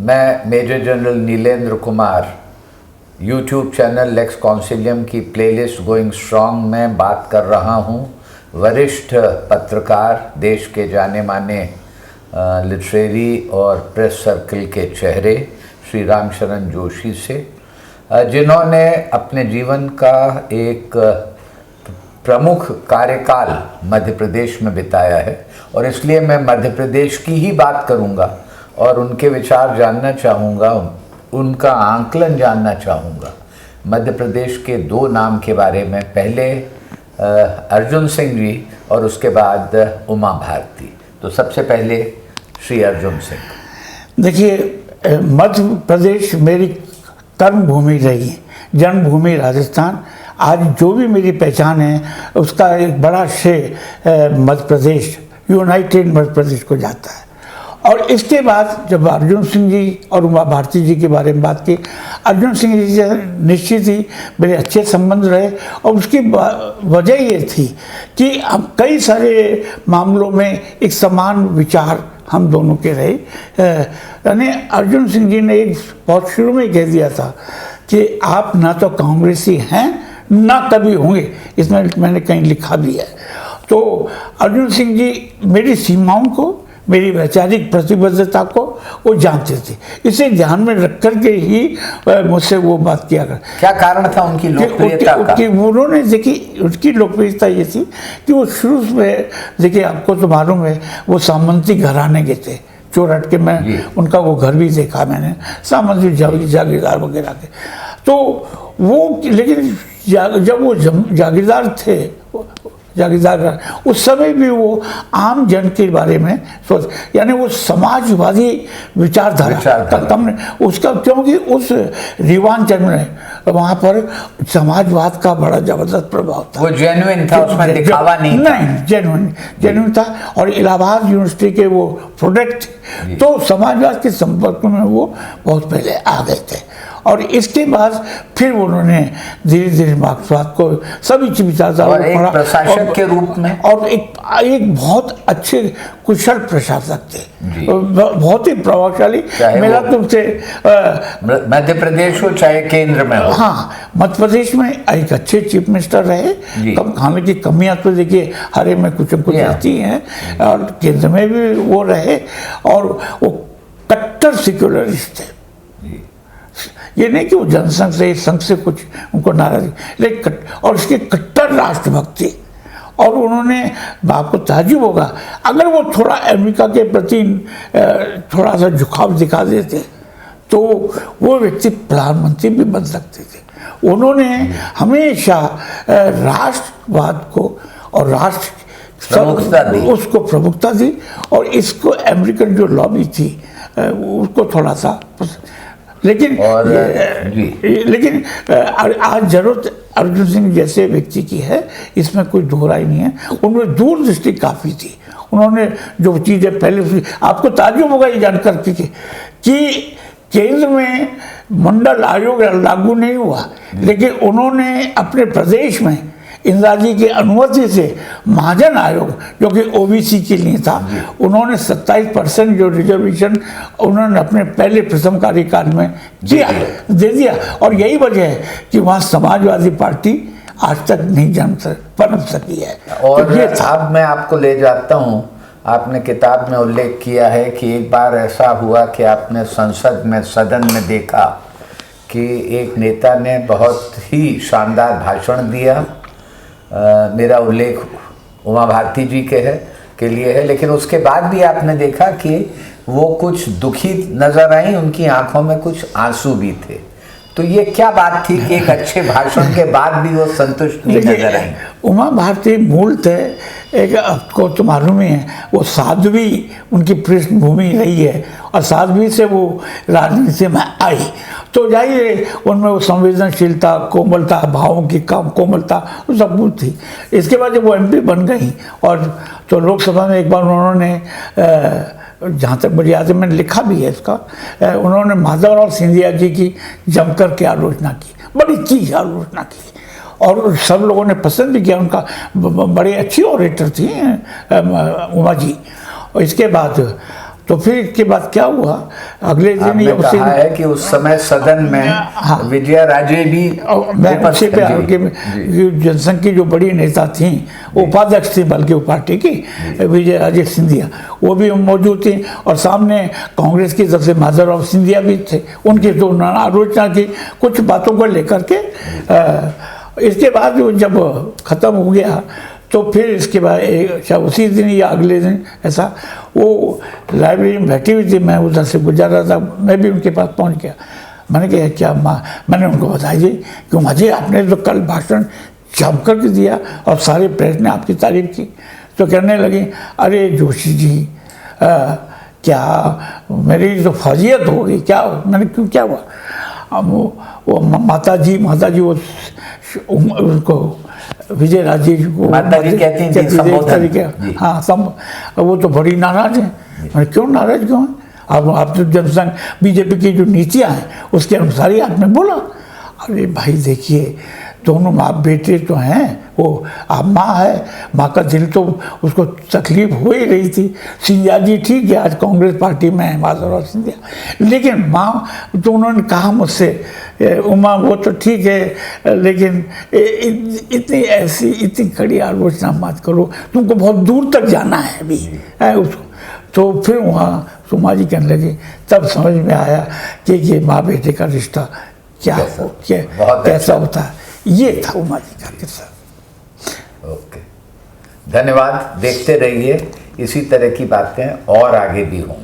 मैं major general Nilendra Kumar YouTube channel Lex Consilium की playlist going strong में बात कर रहा हूं। वरिष्ठ पत्रकार, देश के जाने माने लिटरेरी और प्रेस सर्कल के चेहरे श्री रामशरण जोशी से, जिन्होंने अपने जीवन का एक प्रमुख कार्यकाल मध्य प्रदेश में बिताया है और इसलिए मैं मध्य प्रदेश की ही बात करूंगा और उनके विचार जानना चाहूँगा, उनका आंकलन जानना चाहूँगा। मध्य प्रदेश के दो नाम के बारे में, पहले अर्जुन सिंह जी और उसके बाद उमा भारती। तो सबसे पहले श्री अर्जुन सिंह। देखिए, मध्य प्रदेश मेरी कर्मभूमि रही, जन्मभूमि राजस्थान। आज जो भी मेरी पहचान है उसका एक बड़ा श्रेय मध्य प्रदेश, यूनाइटेड मध्य प्रदेश को जाता है। और इसके बाद जब अर्जुन सिंह जी और उमा भारती जी के बारे में बात की, अर्जुन सिंह जी से निश्चित ही मेरे अच्छे संबंध रहे और उसकी वजह ये थी कि हम कई सारे मामलों में एक समान विचार हम दोनों के रहे। यानी अर्जुन सिंह जी ने एक बहुत शुरू में कह दिया था कि आप ना तो कांग्रेसी हैं ना कभी होंगे, इसमें मैंने कहीं लिखा भी है। तो अर्जुन सिंह जी मेरी सीमाओं को, मेरी वैचारिक प्रतिबद्धता को वो जानते थे। इसे ध्यान में रख कर के ही मुझसे वो बात किया कर। क्या कारण था उनकी लोकप्रियता का? उन्होंने देखिए, उनकी लोकप्रियता ये थी कि वो शुरू में, देखिए आपको तो मालूम है, वो सामंती घराने के थे। चोरहट के मैं उनका वो घर भी देखा मैंने, सामंती जागीरदार वगैरह के। तो वो, लेकिन जब वो जागीरदार थे, जागीरदार उस समय भी वो आम जन के बारे में सोच, यानी वो समाजवादी विचारधारा कम उसका, क्योंकि उस रिवांचल में वहाँ पर समाजवाद का बड़ा जबरदस्त प्रभाव था। वो जेन्युइन था, उसमें दिखावा नहीं, जेन्युइन था। और इलाहाबाद यूनिवर्सिटी के वो प्रोडक्ट, तो समाजवाद के संपर्क में वो बहुत पहले आ गए थे। और इसके बाद फिर उन्होंने धीरे धीरे मार्क्सवाद को, सभी विचारधारा प्रशासक के रूप में, और एक बहुत अच्छे कुशल प्रशासक थे, बहुत ही प्रभावशाली। मेरा तुमसे मध्य प्रदेश हो चाहे केंद्र में हो, हाँ, मध्य प्रदेश में एक अच्छे चीफ मिनिस्टर रहे। कम खाने की कमियां तो देखिए हर एक में कुछ रहती हैं, और केंद्र में भी वो रहे। और वो कट्टर सेक्युलरिस्ट थे। ये नहीं कि वो जनसंघ से, संघ से कुछ उनको नाराजगी, लेकिन और उसके कट्टर राष्ट्रभक्त थे। और उन्होंने, आपको ताज्जुब होगा अगर वो थोड़ा अमेरिका के प्रति थोड़ा सा झुकाव दिखा देते तो वो व्यक्ति प्रधानमंत्री भी बन सकते थे। उन्होंने हमेशा राष्ट्रवाद को और उसको प्रमुखता दी, और इसको अमेरिकन जो लॉबी थी उसको थोड़ा सा, लेकिन आज जरूरत अर्जुन सिंह जैसे व्यक्ति की है, इसमें कोई दोहरा ही नहीं है। उनमें दूरदृष्टि काफ़ी थी। उन्होंने जो चीज़ें पहले, आपको ताज्जुब होगा ये जानकर कि केंद्र में मंडल आयोग लागू नहीं हुआ, लेकिन उन्होंने अपने प्रदेश में इंदिरा जी की अनुमति से महाजन आयोग, जो कि ओबीसी के लिए था, उन्होंने 27% जो रिजर्वेशन उन्होंने अपने पहले प्रथम कार्यकाल में दे दिया। और यही वजह है कि वहाँ समाजवादी पार्टी आज तक नहीं पनप सकी है। और तो अब मैं आपको ले जाता हूँ, आपने किताब में उल्लेख किया है कि एक बार ऐसा हुआ कि आपने संसद में, सदन में देखा कि एक नेता ने बहुत ही शानदार भाषण दिया। मेरा उल्लेख उमा भारती जी के लिए है, लेकिन उसके बाद भी आपने देखा कि वो कुछ दुखी नजर आई, उनकी आंखों में कुछ आंसू भी थे। तो ये क्या बात थी कि एक अच्छे भाषण के बाद भी वो संतुष्ट नहीं नजर आई? उमा भारती मूलतः एक, आपको तो मालूम ही है, वो साध्वी उनकी पृष्ठभूमि रही है और साध्वी से वो राजनीति में आई। तो जाइए, उनमें वो संवेदनशीलता, कोमलता, भावों की कम कोमलता, वो सब कुछ थी। इसके बाद जब वो एमपी बन गई, और तो लोकसभा में एक बार उन्होंने, जहाँ तक मुझे याद है मैंने लिखा भी है इसका, उन्होंने माधवराव सिंधिया जी की जमकर के आलोचना की, बड़ी तीखी आलोचना की, और सब लोगों ने पसंद भी किया। उनका बड़ी अच्छी ऑरेटर थी उमा जी। और इसके बाद तो फिर इसके बाद क्या हुआ, अगले दिन आपने या उसी कहा है कि उस समय सदन में हाँ। विजया राजे भी मैं विपक्ष उसी पे जी, आगे जी। जनसंघ की जो बड़ी नेता थी, उपाध्यक्ष थी बल्कि वो पार्टी की, विजय राजे सिंधिया, वो भी मौजूद थी। और सामने कांग्रेस की तरफ से माधवराव सिंधिया भी थे, उनकी जो आलोचना की कुछ बातों को लेकर के। इसके बाद जब ख़त्म हो गया तो फिर इसके बाद शायद उसी दिन या अगले दिन ऐसा, वो लाइब्रेरी में बैठी हुई थी, मैं उधर से गुजर रहा था, मैं भी उनके पास पहुंच गया। मैंने कहा क्या माँ, मैंने उनको बताया जी कि माँ जी आपने तो कल भाषण जम करके दिया और सारे प्रेस ने आपकी तारीफ की। तो कहने लगी अरे जोशी जी क्या मेरी तो फौजियत हो गई क्या? मैंने क्यों, क्या हुआ? अब वो माता जी वो उनको विजय राजे को माता जी कहती थी संबोधन जी। हाँ वो तो बड़ी नाराज है। मैंने क्यों नाराज क्यों है? आप तो जनसंघ बीजेपी की जो नीतियाँ हैं उसके अनुसार ही आपने बोला। अरे भाई देखिए, दोनों माँ बेटे तो हैं, वो आप माँ है, माँ का दिल तो उसको तकलीफ हो ही रही थी। सिंधिया जी ठीक है आज कांग्रेस पार्टी में है, माधवराव सिंधिया, लेकिन माँ तो उन्होंने कहा मुझसे, उमा वो तो ठीक है लेकिन इतनी कड़ी आलोचना मत करो, तुमको बहुत दूर तक जाना है अभी है उसको। तो फिर वहाँ सुमा जी कहने लगी, तब समझ में आया कि ये माँ बेटे का रिश्ता क्या हो, कैसा होता है। ये था उमा जी का किस्सा। ओके, धन्यवाद। देखते रहिए, इसी तरह की बातें और आगे भी होंगी।